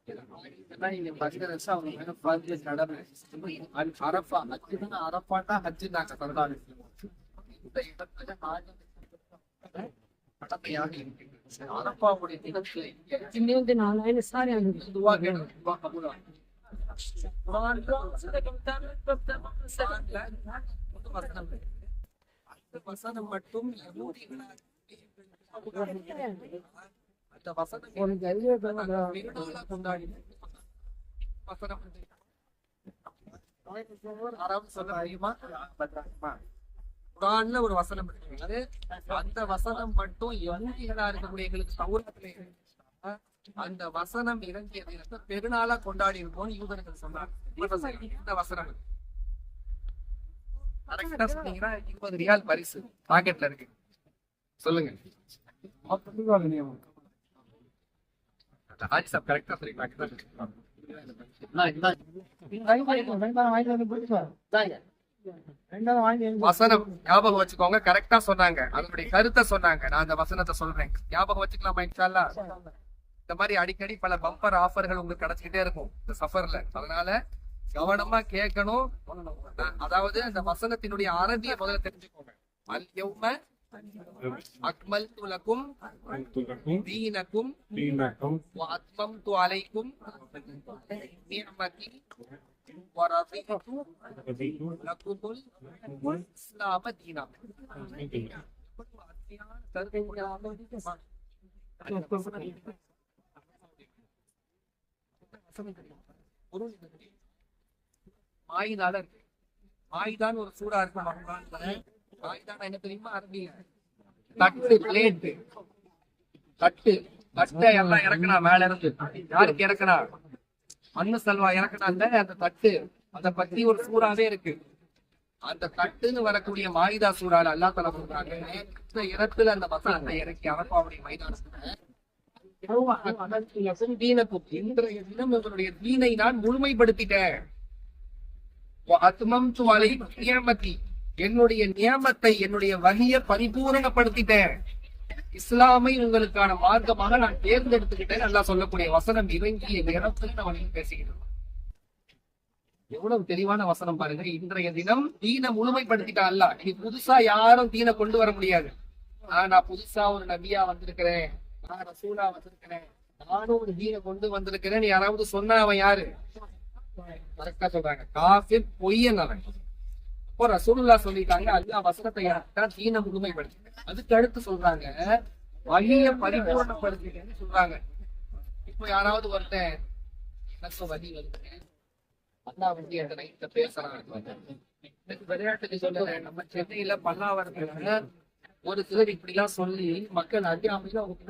நீங்க 10 வருஷம் அவங்க மேல பாதிய கடமை. அரஃபா ஹஜ்ஜுன்னா அரஃபாட்டா ஹஜ்ஜு நாங்க சொல்லலாம். இந்த இடத்துல கடமையாக இருக்கு. அரஃபாவுடைய தினத்துல இன்னும் 4 சாரி ஆகுது. துவா கேட்கணும். துவா கபூல் ஆகும். வசனம் மட்டும் அந்த வசனம் கொண்டாடி வசனம் சொல்ல முடியுமா? குர்ஆன்ல ஒரு வசனம் இருக்கு. அந்த வசனம் மட்டும் யஹூதிகளா இருக்கக்கூடிய எங்களுக்கு தௌராத்ல இருக்கு. அந்த வசனம் இறங்கியது பெருநாளா கொண்டாடி இருக்கோம் யூதர்கள் சொன்னாங்க. இந்த வசனம் கரெக்டா சொன்னீங்கன்னா 20 ரியால் பரிசு பாக்கெட்ல இருக்கு. சொல்லுங்க. ஆஜி சாப் கரெக்டா சொல்றீங்க. வசனம் ஞாபகம் வச்சுக்கோங்க. கரெக்டா சொன்னாங்க. அதனுடைய கருத்தை சொன்னாங்க. நான் அந்த வசனத்தை சொல்றேன். ஞாபகம் வச்சுக்கலாமா? இன்ஷா அல்லாஹ். இந்த மாதிரி அடிக்கடி பல பம்பர் ஆஃபர்கள் உங்களுக்கு கிடைச்சிக்கிட்டே இருக்கும் இந்த சஃபர்ல. அதனால கவனமா கேட்கணும். அதாவது அந்த வசனத்தினுடைய அரபிய முதல்ல தெரிஞ்சுக்கோங்க. அல் யௌம அக்மல்து லக்கும் தீனக்கும் வ அத்மம்து அலைக்கும் நிஅமதி வ ரதீது லக்குமுல் இஸ்லாம தீனா. மாயிதால இருக்கு. மாயிதான் ஒரு சூறா இருக்கு. மாயிதான என்ன தெரியுமா? அரபியில தட்டு, பிளேட், தட்டு. தட்டை எல்லாம் இறக்குனா மேல இருந்து. யாருக்கு இறக்குனா? மண்ணு செல்வா இறக்குனாங்க. அந்த தட்டு அத பத்தி ஒரு சூறாவே இருக்கு. அந்த தட்டுன்னு வரக்கூடிய மாயிதா சூறால அல்லாஹ் தஆலா சொல்றாங்க, இந்த இடத்துல அந்த வசனத்தை இறக்கி அரபாவுடைய மைதானத்துல இன்றைய தினம் இவருடைய தீனை நான் முழுமைப்படுத்திட்டேன். என்னுடைய நியமத்தை, என்னுடைய வகிய பரிபூரணப்படுத்திட்டேன். இஸ்லாமை உங்களுக்கான மார்க்கமாக நான் தேர்ந்தெடுத்துக்கிட்டேன். அல்லாஹ் சொல்லக்கூடிய வசனம் இறங்கி இந்த இடத்துல நான் பேசிக்கிட்டு. எவ்வளவு தெளிவான வசனம் பாருங்க. இன்றைய தினம் தீனை முழுமைப்படுத்திட்டா அல்லாஹ். இனி புதுசா யாரும் தீனை கொண்டு வர முடியாது. நான் புதுசா ஒரு நபியா வந்திருக்கிறேன், நான் ரசூலா வந்திருக்கிறேன், நானும் ஒரு தீனை கொண்டு வந்திருக்கிறேன் யாராவது சொன்னா அவன் யாரு? கரெக்டா சொல்றாங்க, காஃபிர், பொய்யன் அவன். இப்போ ரசூலுல்லாஹ் சொல்லிட்டாங்க அல்லாஹ் வசனத்தை இறக்கிட்டான், தீனை முழுமைப்படுத்தி. அதுக்கு அடுத்து சொல்றாங்க வகிய பரிபூரணப்படுத்திட்டேன்னு சொல்றாங்க. இப்போ யாராவது ஒருத்தன் எனக்கு வகி வந்து அல்லாஹ் வந்து என் நைட்ட பேசுறாங்க, விளையாட்டுக்கு சொல்ல நம்ம சென்னையில பல்லாவரத்துல ஒரு சிலர் இப்படி எல்லாம் சொல்லி மக்கள் அறியாமையில அவங்க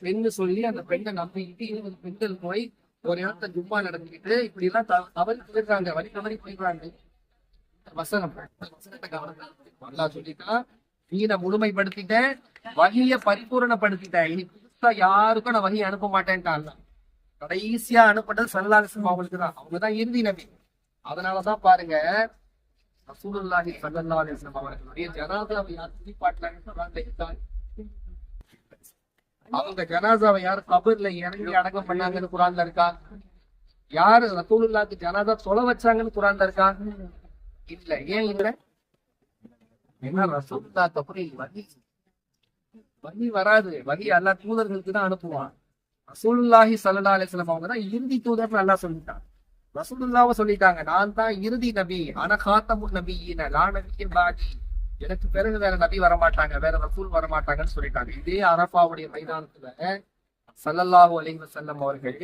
பெண்ணு சொல்லி அந்த பெண்ணை நம்பிக்கிட்டு 20 பெண்கள் போய் ஒரு இடத்த ஜும்மா நடந்துக்கிட்டு இப்படி எல்லாம் தவறி போயிடுறாங்க, வழி தவறி போயிடுறாங்க. வசனம் வசனத்தை கவனம் அல்லாஹ் சொல்லிட்டான், தீனை முழுமைப்படுத்திட்டேன், வகிய பரிபூரணப்படுத்திட்டேன். இனி புதுசா யாருக்கும் நான் வகியை அனுப்ப மாட்டேன்ட்டான். கடைசியா அனுப்பட்டது ஸல்லல்லாஹு அலைஹி வஸல்லம் அவங்களுக்கு தான். அவங்கதான் இறுதி நபி. அதனாலதான் பாருங்க ரசூலுல்லாஹி ஸல்லல்லாஹு அலைஹி வஸல்லம் அவர்களுடைய ஜனாஸாவை யார் குளிப்பாட்டினாங்க? அவங்க ஜனாஸாவை யார் கபர்ல இறங்கி அடக்கம் பண்ணாங்கன்னு குர்ஆன்ல இருக்கா? யாரு ரசூலுல்லாஹ்க்கு ஜனாஸா தொலை வச்சாங்கன்னு குர்ஆன்ல இருக்கா? இல்ல. ஏன் இல்ல? ஏன்னா ரசூலுல்லாஹ் கபரி வஹி வராது. வஹி அல்லாஹ் தூதர்களுக்கு தான் அனுப்புவான். ரசூலுல்லாஹி ஸல்லல்லாஹு அலைஹி வஸல்லம் அவங்க தான் இறுதி தூதர்னு அல்லாஹ் சொல்லிட்டான். ரசூலுல்லாஹ் சொல்லிட்டாங்க, நான் தான் இறுதி நபி, அன காத்தமுன் நபியீன லா நபிய்ய பாதி. எனக்கு பிறகு வேற நபி வரமாட்டாங்க, வேற ரசூல் வரமாட்டாங்கன்னு சொல்லிட்டாங்க. இதே அரஃபாவுடைய மைதானத்துல ஸல்லல்லாஹு அலைஹி வஸல்லம் அவர்கள்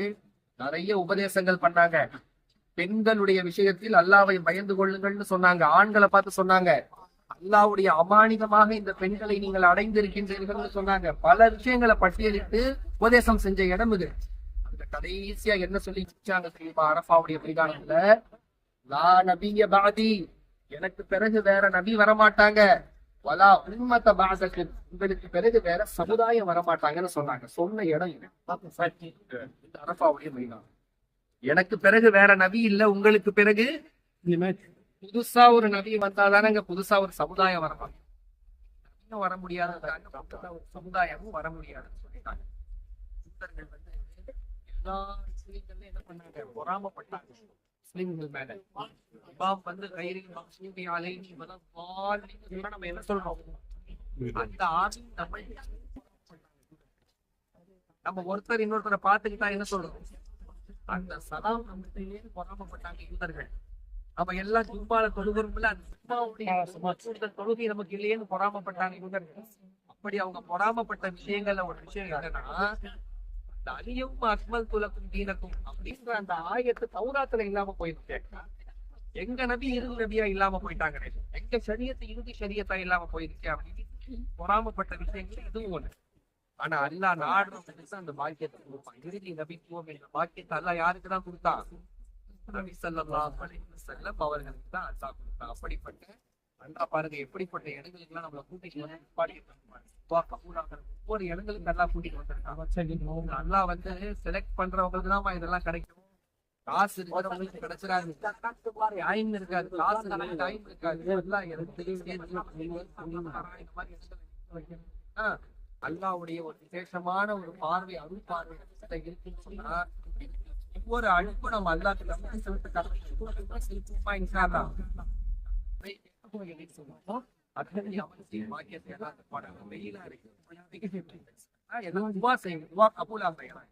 நிறைய உபதேசங்கள் பண்ணாங்க. பெண்களுடைய விஷயத்தில் அல்லாஹ்வை பயந்து கொள்ளுங்கள்னு சொன்னாங்க. ஆண்களை பார்த்து சொன்னாங்க, அல்லாஹ்வுடைய அமானிதமாக இந்த பெண்களை நீங்கள் அடைந்திருக்கின்றீர்கள் சொன்னாங்க. பல விஷயங்களை பட்டியலிட்டு உபதேசம் செஞ்ச இடம் இது. அந்த கடைசியா என்ன சொல்லி தெரியுமா? அரஃபாவுடைய மைதானத்துல லா நபிய்ய பாதி, எனக்கு பிறகு வேற நபி வரமாட்டாங்க, வலா உம்மத பஅதக்கு, உங்களுக்கு பிறகு வேற சமுதாயம் வரமாட்டாங்கன்னு சொன்னாங்க. சொன்ன இடம் இது இந்த அரஃபாவுடைய மைதானம். எனக்கு பிறகு வேற நபி இல்ல, உங்களுக்கு பிறகு புதுசா ஒரு நபி வந்தாதானங்க புதுசா ஒரு சமுதாயம் வர முடியாது, ஒரு சமுதாயமும் வர முடியாதுன்னு சொல்லிட்டாங்க. எல்லா முஸ்லிம்களும் என்ன பண்ணாங்க, பொறாமப்பட்டாங்க முஸ்லிம்கள் மேல. இமாம் வந்து கைரில் மக்சூபி அலைஹி வலல்லாலின் சொன்னா நம்ம என்ன சொல்றோம், அந்த ஆமீன் நம்ம ஒருத்தர் இன்னொருத்தரை பார்த்துக்கிட்டா என்ன சொல்றோம், அந்த சலாம் நம்மகிட்டயே பொறாமப்பட்டாங்க யூதர்கள். நம்ம எல்லாம் ஜும்மால தொழுகிறோம்ல, அந்த ஜும்மாவுடைய தொழுகை நமக்கு இல்லையேன்னு பொறாமப்பட்டாங்க யூதர்கள். அப்படி அவங்க பொறாமப்பட்ட விஷயங்கள்ல ஒரு விஷயம் என்னன்னா, அந்த அலியும் அக்மல் துலக்கும் தீனக்கும் அப்படின்ற அந்த ஆயத்து தௌராத்துல இல்லாம போயிருக்கு. எங்க நபி இறுதி நபியா இல்லாம போயிட்டாங்க, எங்க ஷரியத்து இறுதி ஷரியத்தா இல்லாம போயிருக்கு அப்படின்னு பொறாமப்பட்ட விஷயங்கள் இதுவும் ஒண்ணு. ஆனா அல்லாஹ் நாடுறவங்களுக்கு அந்த பாக்கியத்தை கொடுப்பான். இறுதி நபித்துவம் என்ற பாக்கியத்தை அல்லாஹ் யாருக்குதான் கொடுத்தான், நபி ஸல்லல்லாஹு அலைஹி வஸல்லம் அவர்களுக்கு தான் அல்லாஹ் கொடுத்தான். அப்படிப்பட்ட அல்லாஹ் பாருங்க எப்படிப்பட்ட இடங்களுக்கு எல்லாம் நம்மளை கூட்டிட்டு வந்து ஒவ்வொரு இடங்களுக்கு நல்லா கூட்டிட்டு வந்திருக்காங்க. அல்லாஹ் வந்து செலக்ட் பண்றவங்களுக்கு தான் இதெல்லாம் கிடைக்கும். காசு இருக்கிறவங்களுக்கு கிடைச்சிடாது, டைம் இருக்காது, காசு டைம் இருக்காது. அல்லாஹ்வுடைய ஒரு விசேஷமான ஒரு பார்வை, அருள் பார்வை இருக்குன்னு சொன்னா ஒவ்வொரு அழுப்பும் நம்ம அல்லாஹ்க்கு செலுத்துமா இன்ஷா அல்லாஹ். வெயிலா இருக்கு, துவா செய்யுங்க, துவா கபூலா செய்யலாம்.